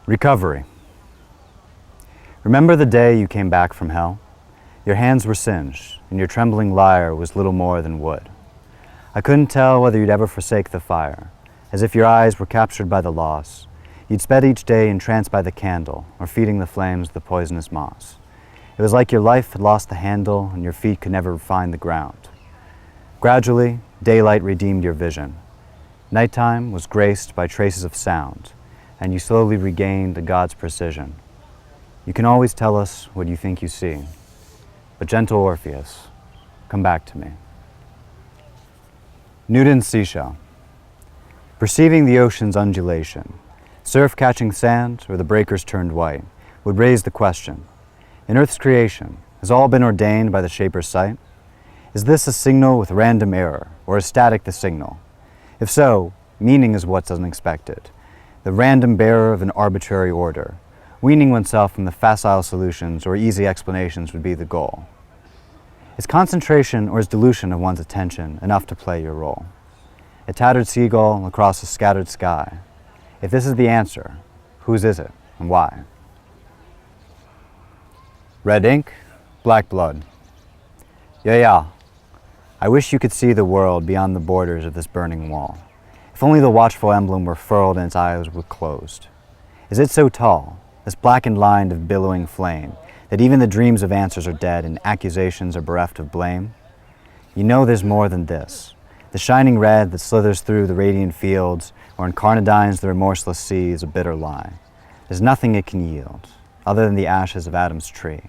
Recovery. Remember the day you came back from hell? Your hands were singed, and your trembling lyre was little more than wood. I couldn't tell whether you'd ever forsake the fire, as if your eyes were captured by the loss. You'd sped each day entranced by the candle, or feeding the flames the poisonous moss. It was like your life had lost the handle, and your feet could never find the ground. Gradually, daylight redeemed your vision. Nighttime was graced by traces of sound, and you slowly regained a god's precision. You can always tell us what you think you see, but gentle Orpheus, come back to me. Neptunes Seashell. Perceiving the ocean's undulation, surf catching sand or the breakers turned white, would raise the question, in Earth's creation, has all been ordained by the Shaper's sight? Is this a signal with random error, or is static the signal? If so, meaning is what's unexpected, the random bearer of an arbitrary order. Weaning oneself from the facile solutions or easy explanations would be the goal. Is concentration or is dilution of one's attention enough to play your role? A tattered seagull across a scattered sky. If this is the answer, whose is it and why? Red ink, black blood. Yeah. I wish you could see the world beyond the borders of this burning wall. If only the watchful emblem were furled and its eyes were closed. Is it so tall, this blackened line of billowing flame, that even the dreams of answers are dead and accusations are bereft of blame? You know there's more than this. The shining red that slithers through the radiant fields or incarnadines the remorseless sea is a bitter lie. There's nothing it can yield, other than the ashes of Adam's tree.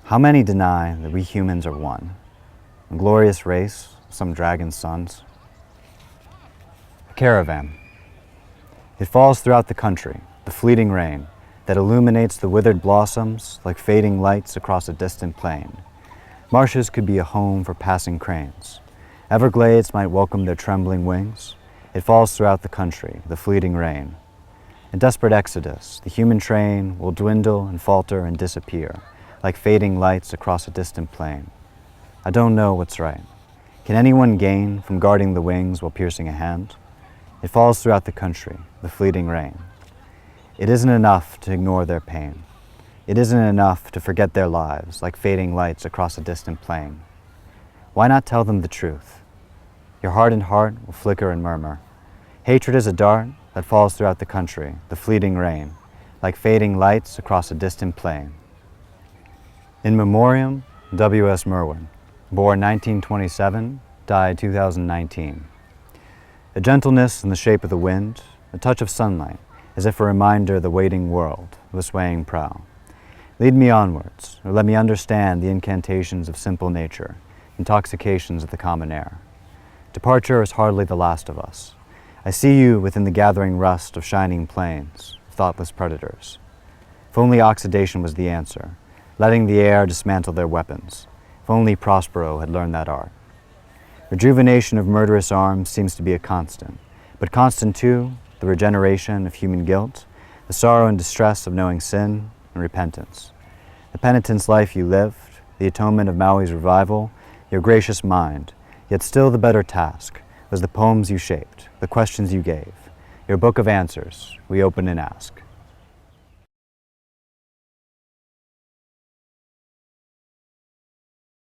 How many deny that we humans are one? A glorious race, some dragon's sons. A caravan. It falls throughout the country, the fleeting rain that illuminates the withered blossoms like fading lights across a distant plain. Marshes could be a home for passing cranes. Everglades might welcome their trembling wings. It falls throughout the country, the fleeting rain. In desperate exodus, the human train will dwindle and falter and disappear like fading lights across a distant plain. I don't know what's right. Can anyone gain from guarding the wings while piercing a hand? It falls throughout the country, the fleeting rain. It isn't enough to ignore their pain. It isn't enough to forget their lives like fading lights across a distant plain. Why not tell them the truth? Your hardened heart will flicker and murmur. Hatred is a dart that falls throughout the country, the fleeting rain, like fading lights across a distant plain. In Memoriam, W.S. Merwin, born 1927, died 2019. A gentleness in the shape of the wind, a touch of sunlight, as if a reminder of the waiting world of a swaying prow. Lead me onwards, or let me understand the incantations of simple nature, intoxications of the common air. Departure is hardly the last of us. I see you within the gathering rust of shining plains, thoughtless predators. If only oxidation was the answer, letting the air dismantle their weapons. If only Prospero had learned that art. Rejuvenation of murderous arms seems to be a constant, but constant too, the regeneration of human guilt, the sorrow and distress of knowing sin and repentance. The penitence life you lived, the atonement of Maui's revival, your gracious mind, yet still the better task was the poems you shaped, the questions you gave, your book of answers we open and ask.